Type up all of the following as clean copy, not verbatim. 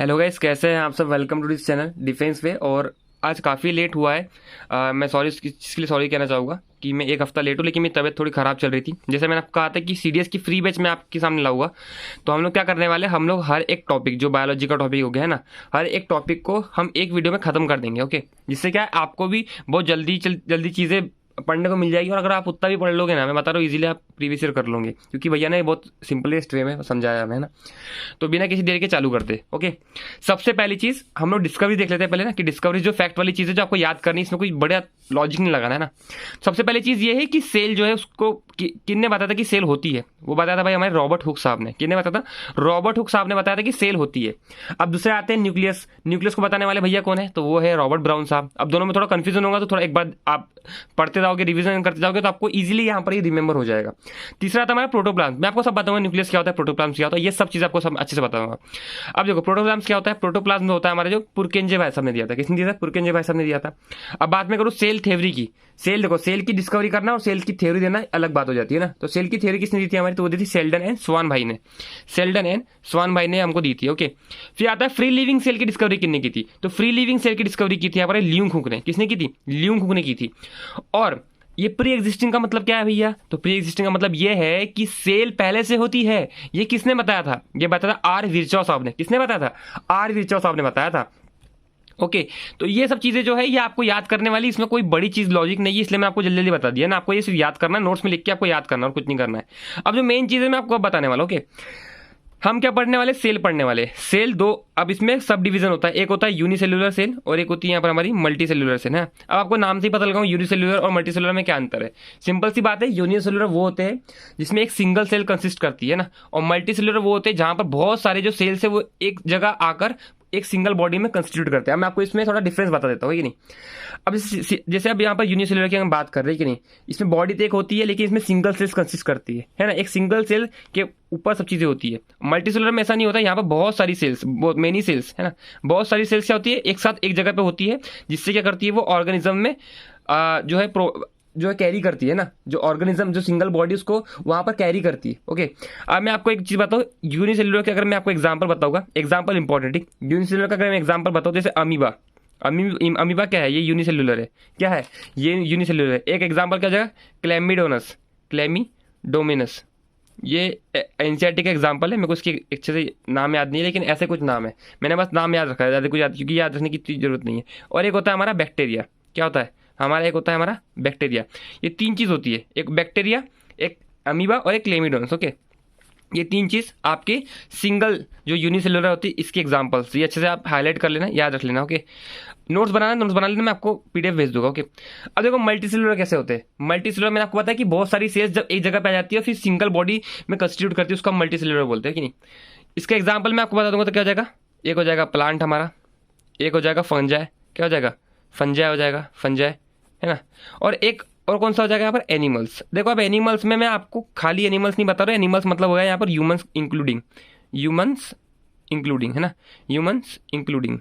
Hello guys, कैसे हैं आप सब। Welcome to this channel Defence Way. और आज काफ़ी लेट हुआ है। मैं सॉरी इसके लिए सॉरी कहना चाहूँगा कि मैं एक हफ्ता लेट हूँ, लेकिन मेरी तबीयत थोड़ी ख़राब चल रही थी। जैसे मैंने आपको कहा था कि सीडीएस की फ्री बैच मैं आपके सामने लाऊंगा। तो हम लोग क्या करने वाले हैं, हम लोग हर एक टॉपिक जो बायोलॉजी का टॉपिक हो गया है ना, हर एक टॉपिक को हम एक वीडियो में ख़त्म कर देंगे। ओके, जिससे क्या है आपको भी बहुत जल्दी चीज़ें पढ़ने को मिल जाएगी। और अगर आप उतना भी पढ़ लोगे ना, मैं बता रहा हूँ इजीली आप प्रीवियस ईयर कर लोगे, क्योंकि भैया ने बहुत सिंपलेस्ट वे में समझाया हमें, है ना। तो बिना किसी देर के चालू करते। ओके, सबसे पहली चीज हम लोग डिस्कवरी देख लेते हैं पहले ना, कि डिस्कवरी जो फैक्ट वाली चीज है जो आपको याद करनी है, इसमें कोई बड़ा लॉजिक नहीं लगाना है ना। सबसे पहली चीज ये है कि सेल जो है उसको किन्ने बताया था कि सेल होती है। वो बताया था भाई हमारे रॉबर्ट हुक साहब ने। किन्ने बताया था? रॉबर्ट हुक साहब ने बताया था कि सेल होती है। अब दूसरे आते हैं न्यूक्लियस। न्यूक्लियस को बताने वाले भैया कौन है? तो वो है रॉबर्ट ब्राउन साहब। अब दोनों में थोड़ा कंफ्यूजन होगा, तो थोड़ा एक बार आप पढ़ते जाओगे, रिवीजन करते जाओगे, तो आपको इजीली यहाँ पर ही रिमेंबर हो जाएगा। तीसरा आता है हमारा प्रोटोप्लाज्म। मैं आपको सब बताऊंगा न्यूक्लियस क्या होता है, प्रोटोप्लाज्म क्या होता है, ये सब चीज आपको सब अच्छे से बताऊंगा। अब देखो प्रोटोप्लाज्म क्या होता है। प्रोटोप्लाज्म होता है हमारे जो पुरकेंजे भाई साहब ने दिया था। किसने दिया था? पुरकेंजे भाई साहब ने दिया था। अब बात में करूँ सेल थ्योरी की। सेल देखो, सेल की डिस्कवरी करना और सेल की थ्योरी देना अलग बात हो जाती है ना। तो सेल की थ्योरी किसने दी थी हमारी? तो वो दी थी सेल्डन एंड स्वान भाई ने। सेल्डन एंड स्वान भाई ने हमको दी थी। ओके, फिर आता है फ्री लिविंग सेल की डिस्कवरी किसने की थी? तो फ्री लिविंग सेल की डिस्कवरी की थी हमारे ल्यूंग हुक ने। किसने की थी? ल्यूंग हुक ने की थी। और ये प्री एग्जिस्टिंग का मतलब क्या है भैया? तो प्री एग्जिस्टिंग का मतलब ये है कि सेल पहले से होती है। ये किसने बताया था? ये बताया था आर विरचॉ साहब ने। किसने बताया था? आर विरचॉ साहब ने बताया था। ओके, तो ये सब चीजें जो है ये आपको याद करने वाली, इसमें कोई बड़ी चीज लॉजिक नहीं है, इसलिए मैं आपको जल्दी जल्दी बता दिया ना। आपको ये सिर्फ याद करना है, नोट्स में लिख के आपको याद करना और कुछ नहीं करना है। अब जो मेन चीज है मैं आपको अब बताने वाला। ओके, हम क्या पढ़ने वाले? सेल पढ़ने वाले। सेल दो, अब इसमें सब डिवीजन होता है। एक होता है यूनिसेल्युलर सेल और एक होती है यहाँ पर हमारी मल्टी सेल्युलर सेल है। अब आपको नाम से ही पता लगा यूनिसेल्युलर और मल्टी सेल्युलर में क्या अंतर है। सिंपल सी बात है, यूनिसेल्युलर वो होते हैं जिसमें एक सिंगल सेल कंसिस्ट करती है ना, और मल्टी सेल्युलर वो होते हैं जहां पर बहुत सारे जो सेल्स है वो एक जगह आकर एक सिंगल बॉडी में कंस्टिट्यूट करते हैं। मैं आपको इसमें थोड़ा डिफरेंस बता देता हूँ कि नहीं। अब जैसे अब यहाँ पर यूनिसेल्युलर की हम बात कर रहे हैं कि नहीं, इसमें बॉडी तो एक होती है लेकिन इसमें सिंगल सेल्स कंसिस्ट करती है ना। एक सिंगल सेल के ऊपर सब चीजें होती है। मल्टीसेलुलर में ऐसा नहीं होता, यहाँ पर बहुत सारी सेल्स, बहुत मेनी सेल्स है ना। बहुत सारी सेल्स क्या होती है, एक साथ एक जगह पे होती है, जिससे क्या करती है वो ऑर्गेनिज्म में जो है कैरी करती है ना। जो ऑर्गेनिज्म जो सिंगल बॉडी उसको वहां पर कैरी करती है। ओके, अब मैं आपको एक चीज बताऊँ यूनिसेल्युलर के, अगर मैं आपको एग्जांपल बताऊंगा, एग्जांपल इंपॉर्टेंट है। यूनिसेल्युलर का अगर मैं एग्जांपल बताऊँ, जैसे अमीबा। अमीबा क्या है? ये यूनिसेल्युलर है। क्या है? ये यूनिसेल्युलर है। एक एग्जांपल क्या हो जाएगा? क्लेमिडोनस, क्लेमिडोमिनस। ये एनसीईआरटी का एग्जांपल है। मेरे को इसके अच्छे से नाम याद नहीं है, लेकिन ऐसे कुछ नाम है। मैंने बस नाम याद रखा है, ज़्यादा कुछ याद, क्योंकि याद रखने की इतनी जरूरत नहीं है। और एक होता है हमारा बैक्टीरिया। क्या होता है हमारा? एक होता है हमारा बैक्टीरिया। ये तीन चीज़ होती है, एक बैक्टीरिया, एक अमीबा और एक क्लेमिडोनस। ओके, ये तीन चीज आपके सिंगल जो यूनिसेलुलर होती है इसके एग्जांपल्स। ये अच्छे से आप हाईलाइट कर लेना, याद रख लेना। ओके, नोट्स बना लेना, मैं आपको पीडीएफ भेज दूंगा। ओके, अब देखो मल्टीसेलुलर कैसे होते हैं। मल्टीसेलुलर मैंने आपको बताया कि बहुत सारी सेल्स जब एक जगह पे आ जाती है फिर सिंगल बॉडी में कंस्टिट्यूट करती है, उसको मल्टीसेलुलर बोलते हैं कि नहीं। इसका एग्जाम्पल मैं आपको बता दूंगा तो क्या हो जाएगा? एक हो जाएगा प्लांट हमारा, एक हो जाएगा फंजाई। क्या हो जाएगा? फंजाई हो जाएगा, फंजाई है ना। और एक और कौन सा हो जाएगा यहाँ पर? एनिमल्स। देखो अब एनिमल्स में मैं आपको खाली एनिमल्स नहीं बता रहा हूँ। एनिमल्स मतलब हो गया यहाँ पर ह्यूमंस इंक्लूडिंग, ह्यूमंस इंक्लूडिंग है ना, ह्यूमंस इंक्लूडिंग।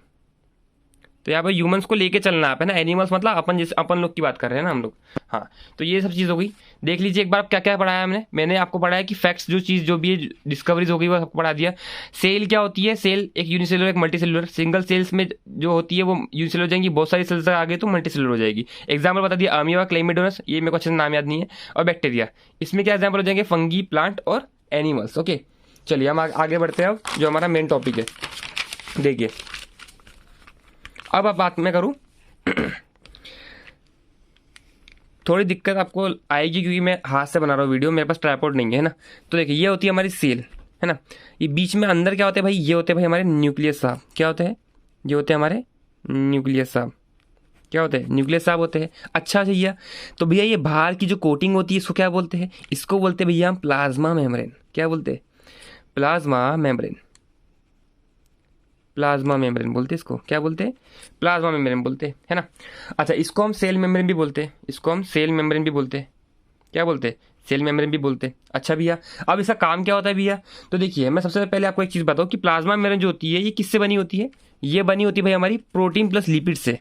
तो यहाँ पर ह्यूमंस को लेके चलना आप है ना। एनिमल्स मतलब अपन, जैसे अपन लोग की बात कर रहे हैं ना हम लोग। हाँ, तो ये सब चीज़ हो गई। देख लीजिए एक बार क्या क्या पढ़ाया मैंने आपको पढ़ाया कि फैक्ट्स जो चीज़ जो भी है डिस्कवरीज हो गई वो सबको पढ़ा दिया। सेल क्या होती है? सेल एक यूनिसेलुलर एक मल्टीसेलुलर। सिंगल सेल्स में जो होती है वो यूनिसेलुलर हो जाएंगी, बहुत सारी सेल्स आ गई तो मल्टीसेलुलर हो जाएगी। एग्जाम्पल बता दिया अमीबा, क्लेमिडोनस, ये मेरे को अच्छे से नाम याद नहीं है, और बैक्टीरिया। इसमें क्या एग्जाम्पल हो जाएंगे? फंगी, प्लांट और एनिमल्स। ओके, चलिए हम आगे बढ़ते हैं। अब जो हमारा मेन टॉपिक है, देखिए अब बात मैं करूं थोड़ी दिक्कत आपको आएगी क्योंकि मैं हाथ से बना रहा हूँ वीडियो, मेरे पास ट्राइपॉड नहीं है ना। तो देखिए ये होती है हमारी सेल है ना। ये बीच में अंदर क्या होते हैं भाई? ये होते हैं भाई हमारे न्यूक्लियस साहब। क्या होते हैं? ये होते हैं हमारे न्यूक्लियस साहब। क्या होते हैं? न्यूक्लियस साहब होते हैं। अच्छा भैया, तो भैया ये बाहर की जो कोटिंग होती है इसको क्या बोलते हैं? इसको बोलते हैं भैया हम प्लाज्मा मेम्ब्रेन। क्या बोलते हैं? Plasma membrane. प्लाज्मा मेम्ब्रेन बोलते हैं इसको। क्या बोलते हैं? प्लाज्मा मेम्ब्रेन बोलते हैं, है ना। अच्छा, इसको हम सेल मेम्ब्रेन भी बोलते हैं। इसको हम सेल मेम्ब्रेन भी बोलते हैं। क्या बोलते हैं? सेल मेम्ब्रेन भी बोलते हैं। अच्छा भैया, अब इसका काम क्या होता है भैया? तो देखिए मैं सबसे पहले आपको एक चीज़ बताऊँ कि प्लाज्मा मेम्ब्रेन जो होती है ये किससे बनी होती है? ये बनी होती है भाई हमारी प्रोटीन प्लस लिपिड से।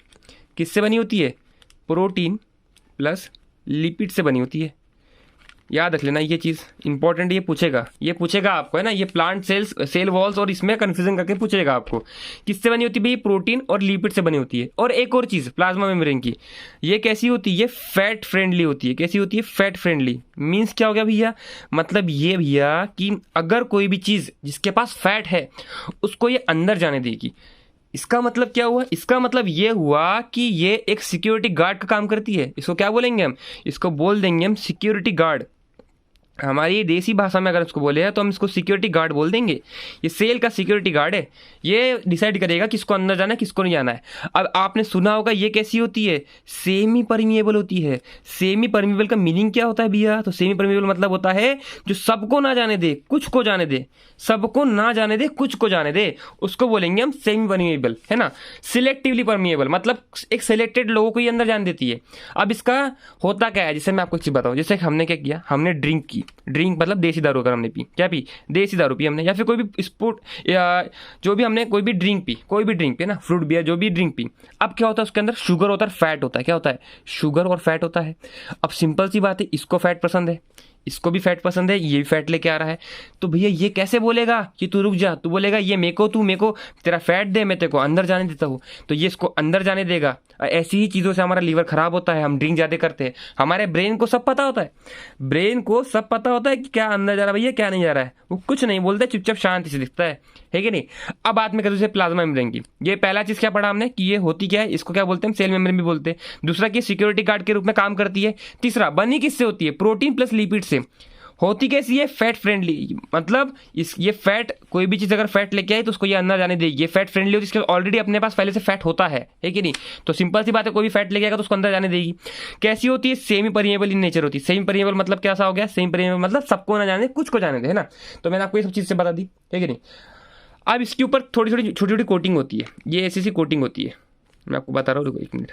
किससे बनी होती है? प्रोटीन प्लस लिपिड से बनी होती है। याद रख लेना ये चीज़ इंपॉर्टेंट, ये पूछेगा आपको, है ना। ये प्लांट सेल्स, सेल वॉल्स और इसमें कन्फ्यूजन करके पूछेगा आपको किससे बनी होती है भाई, प्रोटीन और लिपिड से बनी होती है। और एक और चीज़ प्लाज्मा मेम्ब्रेन की, ये कैसी होती है, ये फैट फ्रेंडली होती है। कैसी होती है, फैट फ्रेंडली। मीन्स क्या हो गया भैया, मतलब ये भैया कि अगर कोई भी चीज़ जिसके पास फैट है उसको ये अंदर जाने देगी। इसका मतलब क्या हुआ, इसका मतलब ये हुआ कि ये एक सिक्योरिटी गार्ड का काम करती है। इसको क्या बोलेंगे हम, इसको बोल देंगे हम सिक्योरिटी गार्ड। हमारी देसी भाषा में अगर इसको बोले तो हम इसको सिक्योरिटी गार्ड बोल देंगे। ये सेल का सिक्योरिटी गार्ड है, ये डिसाइड करेगा किसको अंदर जाना है किसको नहीं जाना है। अब आपने सुना होगा ये कैसी होती है, सेमी परमिएबल होती है। सेमी परमिएबल का मीनिंग क्या होता है भैया, तो सेमी परमिएबल मतलब होता है जो सबको ना जाने दे कुछ को जाने दे, सबको ना जाने दे कुछ को जाने दे, उसको बोलेंगे हम सेमी परमिएबल, है ना। सिलेक्टिवली परमिएबल मतलब एक सिलेक्टेड लोगों को ही अंदर जाने देती है। अब इसका होता क्या है, जैसे मैं आपको एक चीज़ बताऊँ, जैसे हमने क्या किया, हमने ड्रिंक की, ड्रिंक मतलब देसी दारू अगर हमने पी, क्या पी, देसी दारू पी हमने, या फिर कोई भी स्पोर्ट या जो भी हमने कोई भी ड्रिंक पी, कोई भी ड्रिंक पी ना, फ्रूट बियर जो भी ड्रिंक पी। अब क्या होता है उसके अंदर शुगर होता है, फैट होता है। क्या होता है, शुगर और फैट होता है। अब सिंपल सी बात है, इसको फैट पसंद है, इसको भी फैट पसंद है, ये भी फैट लेके आ रहा है। तो भैया ये कैसे बोलेगा कि तू रुक जा, तू बोलेगा ये मेरे को, तू मेरे को तेरा फैट दे, मैं तेरे को अंदर जाने देता हूँ, तो ये इसको अंदर जाने देगा। ऐसी ही चीज़ों से हमारा लीवर खराब होता है, हम ड्रिंक ज़्यादा करते हैं। हमारे ब्रेन को सब पता होता है, ब्रेन को सब पता होता है कि क्या अंदर जा रहा है भैया क्या नहीं जा रहा है, वो कुछ नहीं बोलता, चुपचाप शांति से दिखता है कि नहीं। अब बात में करूँ प्लाज्मा मेम्ब्रेन की, ये पहला चीज़ क्या पढ़ा हमने कि ये होती क्या है, इसको क्या बोलते हैं, सेल मेम्ब्रेन भी बोलते हैं। दूसरा कि सिक्योरिटी गार्ड के रूप में काम करती है। तीसरा बनी किससे होती है, प्रोटीन प्लस लिपिड से। होती कैसी है, फैट फ्रेंडली, मतलब ये फैट, कोई भी चीज़ अगर फैट लेके आई तो उसको ये अंदर जाने देगी। ये फैट फ्रेंडली होती है, इसके ऑलरेडी अपने पास पहले से फैट होता है कि नहीं। तो सिंपल सी बात है, कोई भी फैट लेके आएगा तो उसको अंदर जाने देगी। कैसी होती है, सेमी परमिएबल इन नेचर होती है। सेमी परमिएबल मतलब क्या सा हो गया, सेमी परमिएबल मतलब सबको ना जाने कुछ को जाने दे, है ना। तो मैंने आपको ये सब चीज़ से बता दी, है कि नहीं। अब इसके ऊपर थोड़ी थोड़ी छोटी छोटी कोटिंग होती है, ये ऐसी सी कोटिंग होती है, मैं आपको बता रहा हूँ, रुको एक मिनट।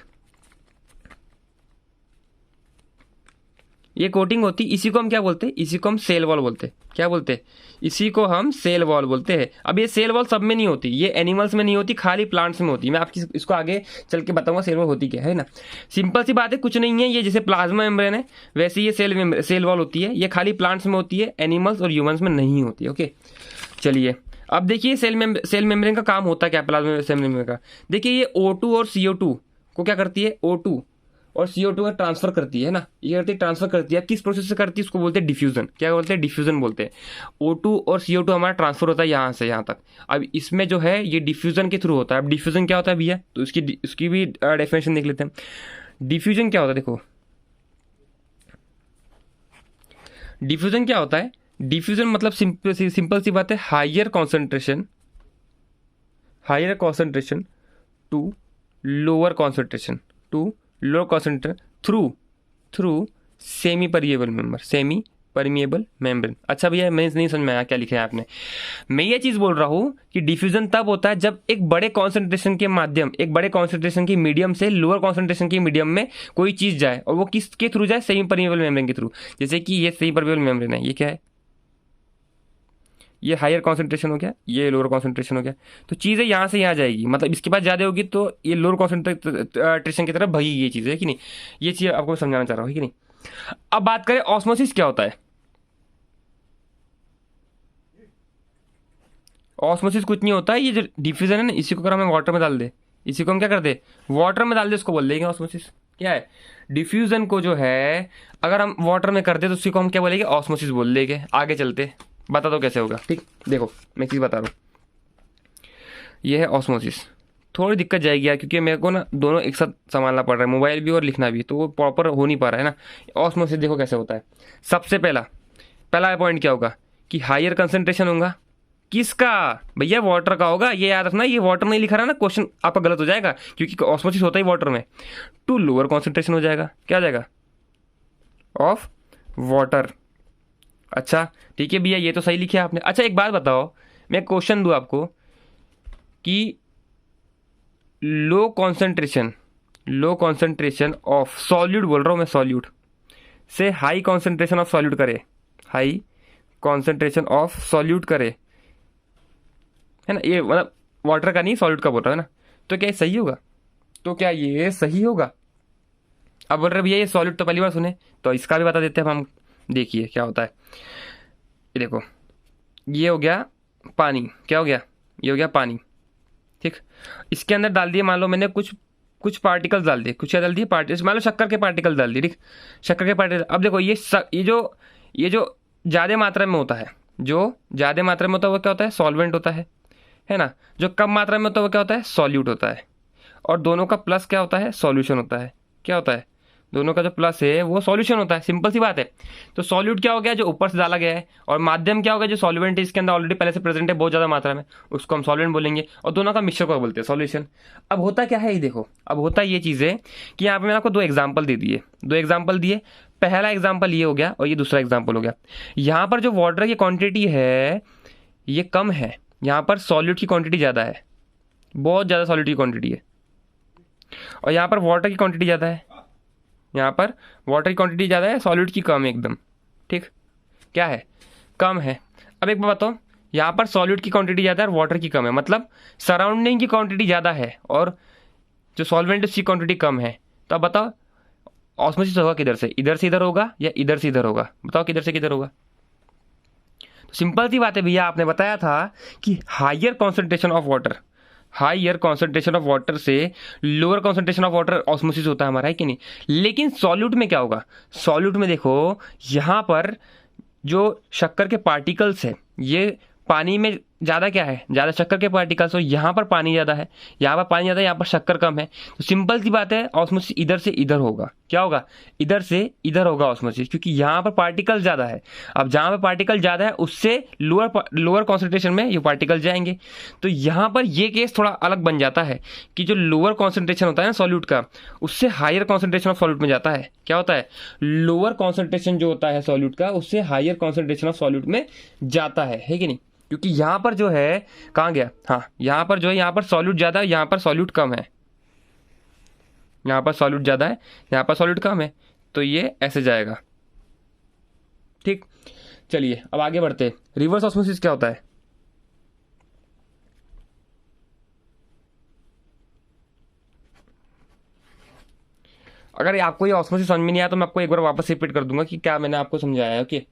ये कोटिंग होती, इसी को हम क्या बोलते हैं, इसी को हम सेल वॉल बोलते हैं। क्या बोलते हैं, इसी को हम सेल वॉल बोलते हैं। अब ये सेल वॉल सब में नहीं होती, ये एनिमल्स में नहीं होती, खाली प्लांट्स में होती है। मैं आपकी इसको आगे चल के बताऊंगा सेल वॉल होती क्या है ना। सिंपल सी बात है, कुछ नहीं है, ये जैसे प्लाज्मा मेम्ब्रेन है वैसे ये सेल वॉल होती है। ये खाली प्लांट्स में होती है, एनिमल्स और ह्यूमन्स में नहीं होती। ओके चलिए अब देखिए सेल मेम्ब्रेन का काम होता है क्या, प्लाज्मा सेल मेम्ब्रेन का। देखिए ये O2 और CO2 को क्या करती है, O2 और CO2 का ट्रांसफर करती है ना, ये करती है ट्रांसफर करती है। किस प्रोसेस से करती है, उसको बोलते हैं डिफ्यूजन। क्या बोलते हैं, डिफ्यूजन बोलते हैं। O2 और CO2 हमारा ट्रांसफर होता है यहाँ से यहाँ तक। अब इसमें जो है ये डिफ्यूजन के थ्रू होता है। अब डिफ्यूजन क्या होता है भैया, तो उसकी भी डेफिनेशन देख लेते हैं। डिफ्यूजन क्या होता है, देखो डिफ्यूजन क्या होता है, डिफ्यूजन मतलब सिंपल सी बात है, higher concentration to lower concentration through semi permeable membrane. अच्छा भैया मैं नहीं समझ में आया क्या लिखा है आपने। मैं ये चीज़ बोल रहा हूँ कि डिफ्यूजन तब होता है जब एक बड़े कॉन्सेंट्रेशन के मीडियम से लोअर कॉन्सेंट्रेशन के मीडियम में कोई चीज़ जाए, और वो किसके थ्रू जाए, सेमी परमिएबल मेम्ब्रेन के थ्रू। जैसे कि ये सेमी परमिएबल मेम्ब्रेन है, ये क्या है, ये हायर कॉन्सेंट्रेशन हो गया, ये लोअर कॉन्सेंट्रेशन हो गया। तो चीज़ें यहाँ से यहाँ जाएगी, मतलब इसके पास ज़्यादा होगी तो ये लोअर कॉन्सेंट्रेशन की तरफ भगेगी ये चीज़, है कि नहीं। ये चीज़ आपको समझाना चाह रहा हूँ, है कि नहीं। अब बात करें ऑस्मोसिस क्या होता है। ऑस्मोसिस कुछ नहीं होता है, ये जो डिफ्यूजन है ना, इसी को अगर हमें वाटर में डाल दे, इसी को हम क्या कर दे, वाटर में डाल दे, उसको बोल देंगे ऑस्मोसिस। क्या है, डिफ्यूजन को जो है अगर हम वाटर में कर दे तो उसी को हम क्या बोलेंगे, ऑस्मोसिस बोल देंगे। आगे चलते बता दो कैसे होगा, ठीक। देखो मैं चीज़ बता रहा हूँ, ये है ऑस्मोसिस। थोड़ी दिक्कत जाएगी यार, क्योंकि मेरे को ना दोनों एक साथ संभालना पड़ रहा है, मोबाइल भी और लिखना भी, तो वो प्रॉपर हो नहीं पा रहा है ना। ऑस्मोसिस देखो कैसे होता है। सबसे पहला पॉइंट क्या होगा कि हायर कंसंट्रेशन होगा, किसका भैया, वाटर का होगा। ये याद रखना, ये वाटर नहीं लिखा रहा ना, क्वेश्चन आपका गलत हो जाएगा, क्योंकि ऑस्मोसिस होता ही वाटर में। टू लोअर कॉन्सेंट्रेशन हो जाएगा, क्या हो जाएगा, ऑफ वाटर। अच्छा ठीक है भैया, ये तो सही लिखा आपने। अच्छा एक बात बताओ, मैं क्वेश्चन दूं आपको कि लो कॉन्सेंट्रेशन ऑफ सॉल्यूट, बोल रहा हूं मैं, सॉल्यूट से हाई कॉन्सेंट्रेशन ऑफ सॉल्यूट करे, हाई कॉन्सेंट्रेशन ऑफ सॉल्यूट करे, है ना। ये मतलब वाटर का नहीं, सॉल्यूट का बोल रहा है ना। तो क्या ये सही होगा, तो क्या ये सही होगा। अब बोल रहे भैया ये सॉल्यूट तो पहली बार सुने, तो इसका भी बता देते हैं हम। देखिए क्या होता है। ये देखो, ये हो गया पानी, क्या हो गया, ये हो गया पानी, ठीक। इसके अंदर डाल दिए, मान लो मैंने कुछ कुछ पार्टिकल्स डाल दिए, कुछ क्या डाल दिए, पार्टिकल्स, मान लो शक्कर के पार्टिकल डाल दिए, ठीक। शक्कर के पार्टिकल, अब देखो ये जो ज़्यादा मात्रा में होता है, जो ज़्यादा मात्रा में होता है वो क्या होता है, सॉल्वेंट होता है ना। जो कम मात्रा में होता है वो क्या होता है, सॉल्यूट होता है। और दोनों का प्लस क्या होता है, सॉल्यूशन होता है। क्या होता है, दोनों का जो प्लस है वो सॉल्यूशन होता है, सिंपल सी बात है। तो सॉल्यूट क्या हो गया, जो ऊपर से डाला गया है, और माध्यम क्या होगा, जो सॉल्वेंट है इसके अंदर ऑलरेडी पहले से प्रेजेंट है बहुत ज़्यादा मात्रा में, उसको हम सॉल्वेंट बोलेंगे, और दोनों का मिक्सचर को बोलते हैं सॉल्यूशन। अब होता क्या है, ये देखो, अब होता ये चीज़ है कि यहाँ पे मैंने आपको दो एग्जाम्पल दे दिए, दो एग्जाम्पल दिए। पहला एग्जाम्पल ये हो गया और ये दूसरा एग्जाम्पल हो गया। यहाँ पर जो वाटर की क्वान्टिटी है ये कम है, यहाँ पर सॉल्यूट की क्वान्टिटी ज़्यादा है, बहुत ज़्यादा सॉल्यूट की क्वान्टिटी है। और यहाँ पर वाटर की क्वांटिटी ज़्यादा है, यहाँ पर वाटर की क्वांटिटी ज़्यादा है, सॉलिड की कम है एकदम, ठीक। क्या है, कम है। अब एक बात बताओ, यहाँ पर सॉलिड की क्वांटिटी ज़्यादा है और वाटर की कम है, मतलब सराउंडिंग की क्वांटिटी ज़्यादा है और जो सॉल्वेंट है उसकी क्वांटिटी कम है। तो अब बताओ ऑस्मोसिस होगा किधर से इधर होगा या इधर से इधर होगा, बताओ किधर से किधर होगा। तो सिंपल सी बात है भैया, आपने बताया था कि higher concentration of water, higher concentration of water से lower concentration of water osmosis होता है हमारा, है कि नहीं। लेकिन सॉल्यूट में क्या होगा, सॉल्यूट में देखो यहाँ पर जो शक्कर के पार्टिकल्स है ये पानी में ज़्यादा क्या है, ज़्यादा शक्कर के पार्टिकल्स, तो यहाँ पर पानी ज़्यादा है, यहाँ पर पानी ज़्यादा है, यहाँ पर शक्कर कम है। तो सिंपल सी बात है ऑस्मोसिस इधर से इधर होगा। क्या होगा, इधर से इधर होगा ऑस्मोसिस, क्योंकि यहाँ पर पार्टिकल ज़्यादा है। अब जहाँ पर पार्टिकल ज़्यादा है उससे लोअर कॉन्सेंट्रेशन में ये पार्टिकल जाएंगे। तो यहाँ पर ये केस थोड़ा अलग बन जाता है कि जो लोअर कॉन्सेंट्रेशन होता है ना सॉल्यूट का, उससे हायर कॉन्सेंट्रेशन ऑफ सॉल्यूट में जाता है। क्या होता है, लोअर कॉन्सेंट्रेशन जो होता है सॉल्यूट का उससे हायर कॉन्सेंट्रेशन ऑफ सॉल्यूट में जाता है कि नहीं। क्योंकि यहाँ पर जो है कहाँ गया, हाँ यहाँ पर जो है, यहाँ पर सॉल्यूट ज़्यादा है, यहाँ पर सॉल्यूट कम है, यहाँ पर सॉल्यूट ज़्यादा है, यहाँ पर सॉल्यूट कम है, तो ये ऐसे जाएगा, ठीक। चलिए अब आगे बढ़ते हैं। रिवर्स ऑस्मोसिस क्या होता है, अगर आपको ये ऑस्मोसिस समझ में नहीं आया तो मैं आपको एक बार वापस रिपीट कर दूंगा कि क्या मैंने आपको समझाया है, ओके।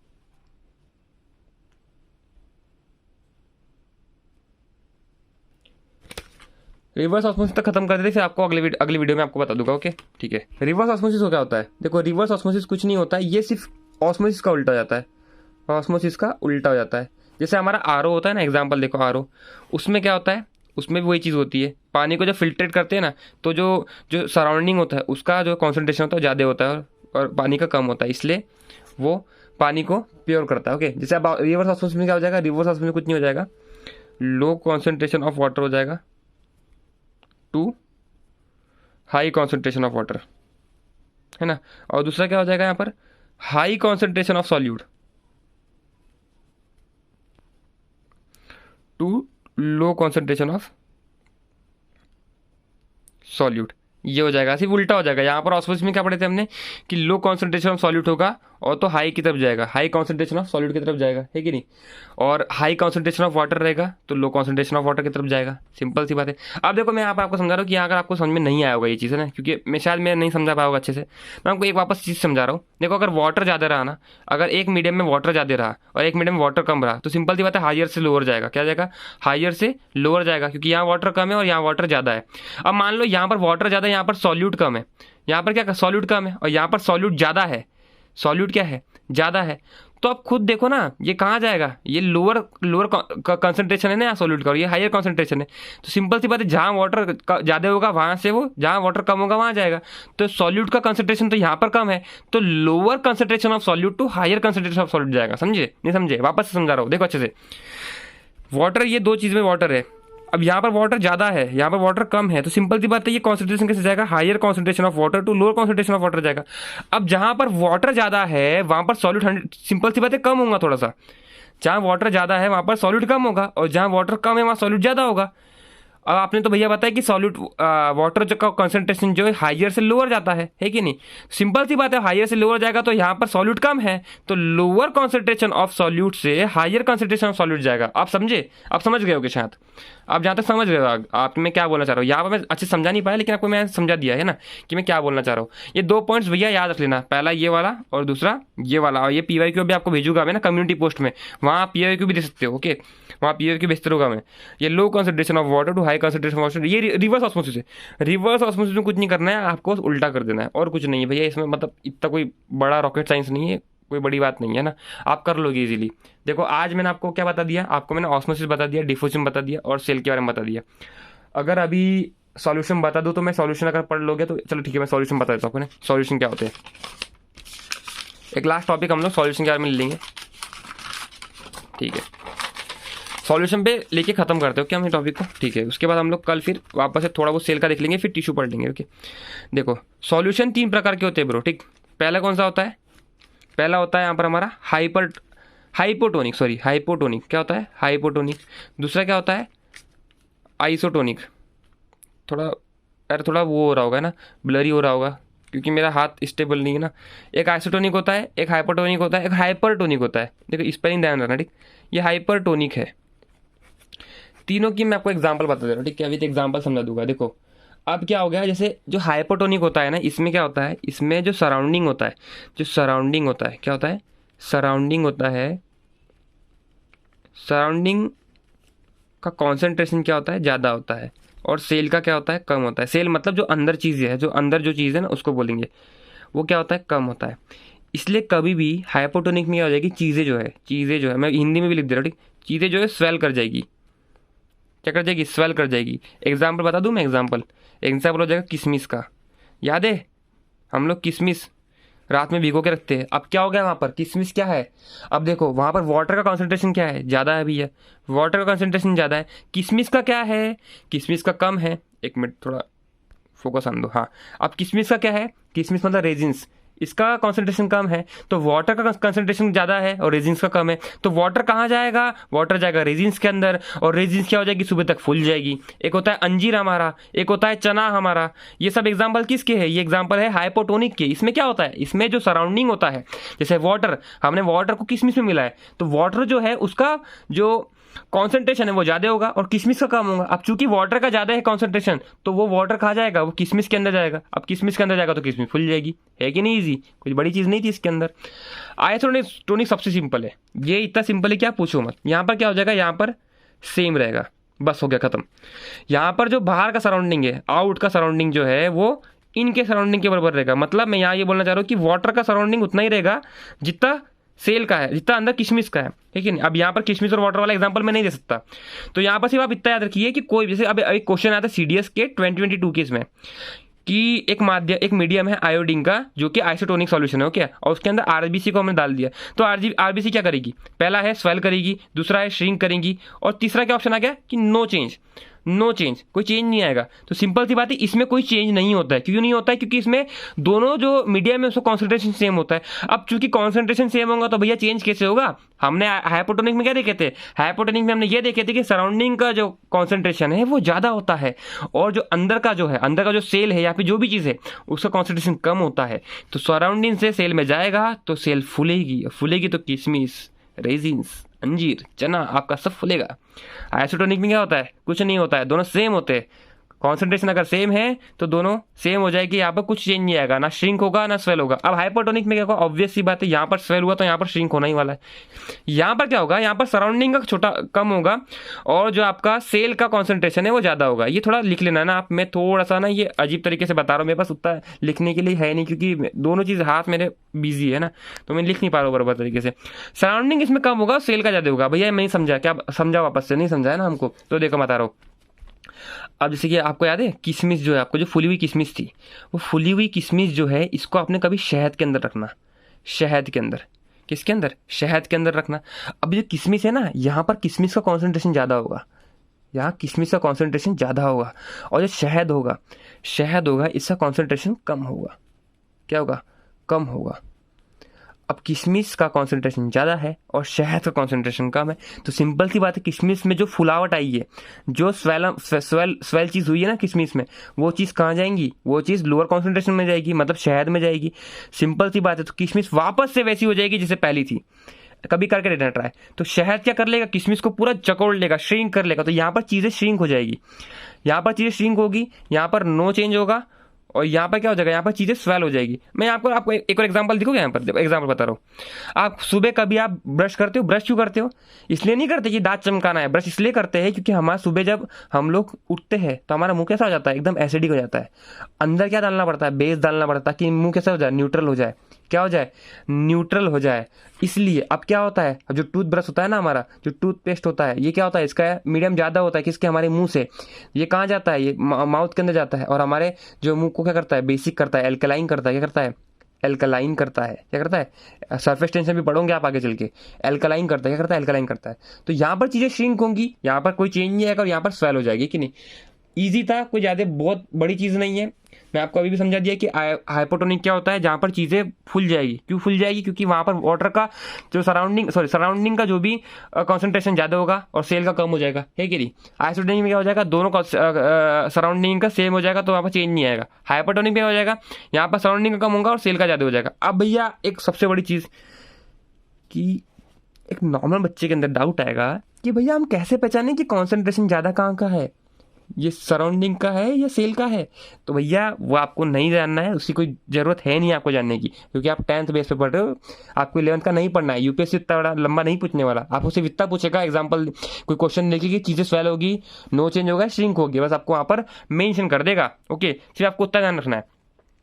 रिवर्स ऑस्मोसिस तक खत्म कर देते, फिर आपको अगली वीडियो में आपको बता दूंगा, ओके ठीक है। रिवर्स ऑस्मोसिस क्या होता है, देखो रिवर्स ऑस्मोसिस कुछ नहीं होता है, ये सिर्फ ऑस्मोसिस का उल्टा हो जाता है, ऑस्मोसिस का उल्टा हो जाता है। जैसे हमारा आरओ होता है ना, एग्जाम्पल देखो आरओ, उसमें क्या होता है, उसमें भी वही चीज़ होती है, पानी को जब फिल्ट्रेट करते हैं ना तो जो जो सराउंडिंग होता है उसका जो कॉन्सेंट्रेशन होता है ज़्यादा होता है और पानी का कम होता है, इसलिए वो पानी को प्योर करता है, ओके। जैसे अब रिवर्स ऑस्मोसिस में क्या हो जाएगा, रिवर्स ऑस्मोसिस में कुछ नहीं हो जाएगा, लो कॉन्सेंट्रेशन ऑफ वाटर हो जाएगा to high concentration of water, है ना। और दूसरा क्या हो जाएगा यहाँ पर, high concentration of solute to low concentration of solute, ये हो जाएगा, सिर्फ उल्टा हो जाएगा। यहाँ पर ऑस्मोसिस में क्या पढ़े थे हमने कि लो कॉन्सेंट्रेशन ऑफ सॉल्यूट होगा और तो हाई की तरफ जाएगा, हाई कॉन्सेंट्रेशन ऑफ सॉल्यूट की तरफ जाएगा, है कि नहीं। और हाई कॉन्सेंट्रेशन ऑफ वाटर रहेगा तो लो कॉन्सेंट्रेशन ऑफ वाटर की तरफ जाएगा, सिंपल सी बात है। अब देखो मैं यहाँ पर आपको समझा रहा हूँ कि अगर आपको समझ में नहीं आया होगा ये चीज़ है ना, क्योंकि मैं नहीं समझा पाया होगा अच्छे से, मैं आपको एक वापस चीज़ समझा रहा हूँ। देखो अगर वाटर ज़्यादा रहा ना, अगर एक मीडियम में वाटर ज़्यादा रहा और एक मीडियम में वाटर कम रहा, तो सिंपल सी बात है हायर से लोअर जाएगा, क्या जाएगा, हायर से लोअर जाएगा, क्योंकि यहाँ वाटर कम है और यहाँ वाटर ज़्यादा है। अब मान लो यहाँ पर वाटर ज़्यादा है, यहाँ पर सॉल्यूट कम है, यहाँ पर क्या सॉल्यूट कम है और यहाँ पर सॉल्यूट ज़्यादा है, सॉल्यूट क्या है, ज़्यादा है। तो आप खुद देखो ना ये कहाँ जाएगा, ये लोअर कंसंट्रेशन है ना यहाँ सॉल्यूट का और ये हायर कंसंट्रेशन है। तो सिंपल सी बात है जहाँ वाटर ज़्यादा होगा वहाँ से वो, जहाँ वाटर कम होगा वहाँ जाएगा। तो सॉल्यूट का कंसंट्रेशन तो यहाँ पर कम है, तो lower concentration of solute to higher concentration of solute जाएगा। समझे नहीं समझे, वापस से समझा रहा हूँ, देखो अच्छे से। वाटर, ये दो चीज़ में वाटर है, अब यहाँ पर वाटर ज़्यादा है, यहाँ पर वाटर कम है, तो सिंपल सी बात है ये कॉन्सेंट्रेशन कैसे जाएगा, higher concentration of water to lower concentration of water जाएगा। अब जहाँ पर वाटर ज़्यादा है वहाँ पर सॉल्यूट 100, सिंपल सी बात है कम होगा थोड़ा सा, जहाँ वाटर ज़्यादा है वहाँ पर सॉल्यूट कम होगा और जहाँ वाटर कम है वहाँ सॉल्यूट ज़्यादा होगा। अब आपने तो भैया बताया कि सॉल्यूट वाटर का कंसंट्रेशन जो है हायर से लोअर जाता है कि नहीं। सिंपल सी बात है हायर से लोअर जाएगा तो यहाँ पर सॉल्यूट कम है, तो लोअर कंसंट्रेशन ऑफ सॉल्यूट से हायर कंसंट्रेशन ऑफ सॉल्यूट जाएगा। आप समझे, आप समझ गए होगे शायद। आप जहाँ तक समझ रहे हो आप मैं क्या बोलना चाह रहा हूँ। यहाँ पर मैं अच्छे समझा नहीं पाया, लेकिन आपको मैं समझा दिया है ना कि मैं क्या बोलना चाह रहा हूँ। ये 2 पॉइंट्स भैया याद रख लेना, पहला ये वाला और दूसरा ये वाला। और ये PYQ भी आपको भेजूंगा मैं ना कम्युनिटी पोस्ट में, वहाँ PYQ भी दे सकते हो। ओके, वहाँ PYQ भेजते रहूँगा मैं। ये low concentration of water to high concentration of water, ये रिवर्स ऑस्मोसिस है। रिवर्स ऑस्मोसिस में कुछ नहीं करना है आपको, उल्टा कर देना है और कुछ नहीं है भैया इसमें। मतलब इतना कोई बड़ा रॉकेट साइंस नहीं है, कोई बड़ी बात नहीं है ना, आप कर लोगे इजीली। देखो आज मैंने आपको क्या बता दिया, आपको मैंने ऑस्मोसिस बता दिया, डिफ्यूजन बता दिया और सेल के बारे में बता दिया। अगर अभी सॉल्यूशन बता दूं तो मैं सॉल्यूशन अगर पढ़ लोगे तो चलो ठीक है, मैं सॉल्यूशन बता देता हूँ आपको सॉल्यूशन क्या होते हैं। एक लास्ट टॉपिक हम लोग सॉल्यूशन के बारे में ले लेंगे, ठीक है। सॉल्यूशन पे लेके खत्म करते हो क्या हम टॉपिक को, ठीक है। उसके बाद हम लोग कल फिर वापस से थोड़ा बहुत सेल का देख लेंगे, फिर टिश्यू पढ़ लेंगे। ओके, देखो सॉल्यूशन 3 प्रकार के होते हैं ब्रो, ठीक। पहला कौन सा होता है, पहला होता है यहाँ पर हमारा हाइपोटोनिक, क्या होता है हाइपोटोनिक। दूसरा क्या होता है आइसोटोनिक। थोड़ा वो हो रहा होगा ना, ब्लरी हो रहा होगा क्योंकि मेरा हाथ स्टेबल नहीं है ना। एक आइसोटोनिक होता है, एक हाइपोटोनिक होता है, एक हाइपरटोनिक होता है। देखो स्पेलिंग ध्यान रखना, ठीक। ये हाइपरटोनिक है। तीनों की मैं आपको एग्जांपल बता दे रहा हूँ, ठीक है। अभी तो एग्जांपल समझा दूंगा। देखो अब क्या हो गया, जैसे जो हाइपोटोनिक होता है ना, इसमें क्या होता है, इसमें जो सराउंडिंग होता है, क्या होता है, सराउंडिंग होता है। सराउंडिंग का कॉन्सेंट्रेशन क्या होता है, ज़्यादा होता है, और सेल का क्या होता है, कम होता है। सेल मतलब जो अंदर चीज़ है, जो अंदर जो चीज़ है ना उसको बोलेंगे, वो क्या होता है, कम होता है। इसलिए कभी भी हाइपोटोनिक में क्या हो जाएगी, चीज़ें जो है मैं हिंदी में भी लिख दे रहा हूँ, ठीक। चीज़ें जो है स्वेल कर जाएगी, क्या कर जाएगी, स्वेल कर जाएगी। एग्जाम्पल बता दूँ मैं, एग्जाम्पल हो जाएगा किशमिश का। याद है हम लोग किशमिश रात में भिगो के रखते हैं। अब क्या हो गया वहाँ पर, किशमिश क्या है, अब देखो वहाँ पर वाटर का कॉन्सेंट्रेशन क्या है, ज़्यादा है भैया, वाटर का कॉन्सेंट्रेशन ज़्यादा है। किशमिश का क्या है, किशमिश का कम है। एक मिनट थोड़ा फोकस आन दो, हाँ। अब किशमिश का क्या है, किशमिश मतलब रेजिन्स, इसका कॉन्सेंट्रेशन कम है, तो वाटर का कंसंट्रेशन ज़्यादा है और रेजिन्स का कम है, तो वाटर कहाँ जाएगा, वाटर जाएगा रेजिन्स के अंदर, और रेजिन्स क्या हो जाएगी, सुबह तक फूल जाएगी। एक होता है अंजीर हमारा, एक होता है चना हमारा। ये सब एग्जाम्पल किसके है, ये एग्जाम्पल है हाइपोटोनिक के। इसमें क्या होता है, इसमें जो सराउंडिंग होता है, जैसे वाटर, हमने वाटर को किशमिश में मिला है, तो वाटर जो है उसका जो कॉन्सेंट्रेशन है वो ज़्यादा होगा और किशमिश का कम होगा। अब चूंकि वाटर का ज़्यादा है कॉन्सेंट्रेशन, तो वो वाटर कहाँ जाएगा, वो किशमिश के अंदर जाएगा। अब किशमिश के अंदर जाएगा तो किशमिश फुल जाएगी, है कि नहीं। ईजी, कुछ बड़ी चीज़ नहीं थी इसके अंदर। आइसोटोनिक सबसे सिंपल है, ये इतना सिंपल है क्या पूछो मत। यहाँ पर क्या हो जाएगा, यहाँ पर सेम रहेगा, बस हो गया खत्म। यहाँ पर जो बाहर का सराउंडिंग है, आउट का सराउंडिंग जो है वो इनके सराउंडिंग के बराबर रहेगा। मतलब मैं यहाँ ये बोलना चाह रहा हूँ कि वाटर का सराउंडिंग उतना ही रहेगा जितना सेल का है, जितना अंदर किशमिश का है, ठीक है नहीं। अब यहाँ पर किशमिश और वाटर वाला एग्जांपल मैं नहीं दे सकता, तो यहाँ पर सिर्फ आप इतना याद रखिए कि कोई, जैसे अब एक क्वेश्चन आया था CDS के 2022 के इसमें, कि एक मीडियम है आयोडीन का जो कि आइसोटोनिक सॉल्यूशन है, ओके, और उसके अंदर RBC को हमने डाल दिया, तो RBC क्या करेगी, पहला है स्वेल करेगी, दूसरा है श्रिंक करेंगी, और तीसरा क्या ऑप्शन आ गया कि नो चेंज, कोई चेंज नहीं आएगा। तो सिंपल सी बात है, इसमें कोई चेंज नहीं होता है। क्यों नहीं होता है, क्योंकि इसमें दोनों जो मीडियम है उसका कॉन्सेंट्रेशन सेम होता है। अब चूंकि कॉन्सेंट्रेशन सेम होगा तो भैया चेंज कैसे होगा। हमने हाइपोटोनिक में क्या देखे थे, हाइपोटोनिक में हमने ये देखे थे कि सराउंडिंग का जो कॉन्सेंट्रेशन है वो ज़्यादा होता है, और जो अंदर का जो सेल है या फिर जो भी चीज़ है उसका कॉन्सेंट्रेशन कम होता है। तो सराउंडिंग से सेल में जाएगा तो सेल फूलेगी तो किशमिश, रेजिन्स, अंजीर, चना आपका सब फूलेगा। आइसोटोनिक में क्या होता है, कुछ नहीं होता है, दोनों सेम होते हैं। कॉन्सेंट्रेशन अगर सेम है तो दोनों सेम हो जाएगी, यहाँ पर कुछ चेंज नहीं आएगा, ना श्रिंक होगा ना स्वेल होगा। अब हाइपोटोनिक में क्या होगा, ऑब्वियस सी बात है, यहाँ पर स्वेल हुआ तो यहाँ पर श्रिंक होना ही वाला है। यहाँ पर क्या होगा, यहाँ पर सराउंडिंग का छोटा कम होगा और जो आपका सेल का कॉन्सेंट्रेशन है वो ज़्यादा होगा। ये थोड़ा लिख लेना ना आप, मैं थोड़ा सा ना ये अजीब तरीके से बता रहा हूँ, मेरे पास उतना लिखने के लिए है नहीं, क्योंकि दोनों चीज़ हाथ मेरे बिजी है ना, तो मैं लिख नहीं पा रहा हूँ बराबर तरीके से। सराउंडिंग इसमें कम होगा, सेल का ज़्यादा होगा। भैया मैं नहीं समझा, क्या समझा वापस से, नहीं समझा है ना हमको, तो देखो बता रहा हूँ। अब जैसे कि आपको याद है किशमिश जो है, आपको जो फुली हुई किशमिश थी, वो फुली हुई किशमिश जो है इसको आपने कभी शहद के अंदर रखना, शहद के अंदर, किसके अंदर, शहद के अंदर रखना। अब जो किशमिश है ना, यहाँ पर किशमिश का कॉन्सेंट्रेशन ज़्यादा होगा, यहाँ किशमिश का कॉन्सेंट्रेशन ज़्यादा होगा, और जो शहद होगा इसका कॉन्सेंट्रेशन कम होगा। क्या होगा, कम होगा। अब किशमिश का कॉन्सेंट्रेशन ज़्यादा है और शहद का कॉन्सेंट्रेशन कम है, तो सिंपल सी बात है, किशमिश में जो फुलावट आई है, जो स्वेल चीज़ हुई है ना किशमिश में, वो चीज़ कहाँ जाएंगी, वो चीज़ लोअर कॉन्सेंट्रेशन में जाएगी, मतलब शहद में जाएगी। सिंपल सी बात है, तो किशमिश वापस से वैसी हो जाएगी जैसे पहली थी। कभी करके देखना ट्राई। तो शहद क्या कर लेगा, किशमिश को पूरा जकोड़ लेगा, श्रिंक कर लेगा। तो यहाँ पर चीज़ें श्रिंक हो जाएगी, यहाँ पर चीज़ें श्रिंक होगी, यहाँ पर नो चेंज होगा, और यहाँ पर क्या हो जाएगा, यहाँ पर चीज़ें स्वेल हो जाएगी। मैं आपको एक और एग्जांपल दिखूंगा, यहाँ पर एग्जांपल बता रहा हूँ। आप सुबह कभी आप ब्रश करते हो, ब्रश क्यों करते हो? इसलिए नहीं करते कि दांत चमकाना है, ब्रश इसलिए करते हैं क्योंकि हमारा सुबह जब हम लोग उठते हैं तो हमारा मुंह कैसा हो जाता है, एकदम एसिडिक हो जाता है। अंदर क्या डालना पड़ता है, बेस डालना पड़ता है कि मुंह कैसा हो जाए, न्यूट्रल हो जाए। क्या हो जाए, न्यूट्रल हो जाए। इसलिए अब क्या होता है, अब जो टूथ ब्रश होता है ना, हमारा जो टूथपेस्ट होता है, ये क्या होता है, इसका मीडियम ज़्यादा होता है किसके, हमारे मुंह से। ये कहाँ जाता है, ये माउथ के अंदर जाता है, और हमारे जो मुंह को क्या करता है, बेसिक करता है, एल्कलाइन करता है। क्या करता है, एल्कलाइन करता है। क्या करता है, सरफेस टेंशन भी पढ़ोगे आप आगे चल के, एल्कलाइन करता है। क्या करता है, एल्कलाइन करता है। तो यहाँ पर चीज़ें श्रिंक होंगी, यहाँ पर कोई चेंज नहीं आएगा, और यहाँ पर स्वेल हो जाएगी कि नहीं। ईजी था, कोई ज़्यादा बहुत बड़ी चीज़ नहीं है। मैं आपको अभी भी समझा दिया कि हाइपोटोनिक क्या होता है, जहाँ पर चीज़ें फूल जाएगी। क्यों फूल जाएगी, क्योंकि वहाँ पर वाटर का जो सराउंडिंग का जो भी कॉन्सेंट्रेशन ज़्यादा होगा और सेल का कम हो जाएगा, है कि नहीं। आइसोटोनिक में क्या हो जाएगा, दोनों का सराउंडिंग का सेम हो जाएगा, तो वहाँ पर चेंज नहीं आएगा। हाइपोटोनिक में हो जाएगा, यहाँ पर सराउंडिंग का कम होगा और सेल का ज़्यादा हो जाएगा। अब भैया एक सबसे बड़ी चीज़ कि एक नॉर्मल बच्चे के अंदर डाउट आएगा कि भैया हम कैसे पहचानें कि कॉन्सेंट्रेशन ज़्यादा कहाँ का है, ये सराउंडिंग का है या सेल का है। तो भैया वो आपको नहीं जानना है, उसकी कोई ज़रूरत है नहीं आपको जानने की, क्योंकि आप 10th बेस पे पढ़ रहे हो, आपको 11th का नहीं पढ़ना है। यूपीएससी इतना बड़ा लंबा नहीं पूछने वाला, आपको सिर्फ इतना पूछेगा, एग्जाम्पल कोई क्वेश्चन लेके कि चीज़ें स्वेल होगी, नो चेंज होगा, श्रिंक होगी, बस आपको वहाँ पर मेंशन कर देगा। ओके, सिर्फ आपको उतना ध्यान रखना है।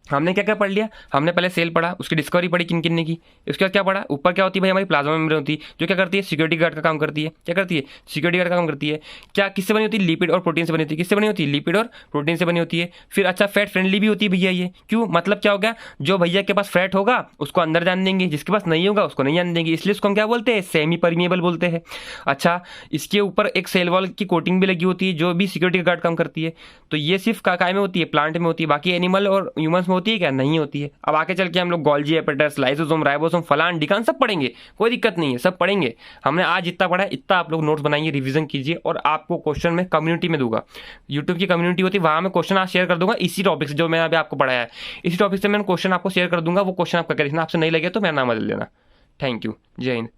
हमने क्या क्या पढ़ लिया, हमने पहले सेल पढ़ा, उसकी डिस्कवरी पढ़ी किन किन ने की। उसके बाद क्या पढ़ा, ऊपर क्या होती है भाई, हमारी प्लाज्मा मेम्ब्रेन होती है, जो क्या करती है, सिक्योरिटी गार्ड का काम करती है। क्या करती है, सिक्योरिटी गार्ड का काम करती है। क्या किससे बनी होती है, लिपिड और प्रोटीन से बनी होती है। किससे बनी होती है, लिपिड और प्रोटीन से बनी होती है। फिर अच्छा, फैट फ्रेंडली भी होती है भैया ये। क्यों, मतलब क्या हो गया, जो भैया के पास फैट होगा उसको अंदर जान देंगे, जिसके पास नहीं होगा उसको नहीं जान देंगे, इसलिए उसको हम क्या बोलते हैं, सेमी परमिएबल बोलते हैं। अच्छा, इसके ऊपर एक सेल वॉल की कोटिंग भी लगी होती है, जो भी सिक्योरिटी गार्ड काम करती है। तो ये सिर्फ काय में होती है, प्लांट में होती है, बाकी एनिमल और ह्यूमंस में होती है क्या, नहीं होती है। अब आके चल के हम लोग गोल्जी एपेटाइटिस, लाइसोसोम, राइबोसोम, फलान डिकान सब पढ़ेंगे, कोई दिक्कत नहीं है, सब पढ़ेंगे। हमने आज इतना पढ़ा है, इतना आप लोग नोट्स बनाइए, रिवीजन कीजिए, और आपको क्वेश्चन में कम्युनिटी में दूंगा। यूट्यूब की कम्युनिटी होती है, वहां में क्वेश्चन आज शेयर कर दूंगा इसी टॉपिक से, जो मैंने अभी आपको पढ़ाया है, इसी टॉपिक से मैं क्वेश्चन आपको शेयर कर दूंगा। वो क्वेश्चन आपका देखना, आपसे नहीं लगे तो मेरा नाम बदल देना। थैंक यू, जय हिंद।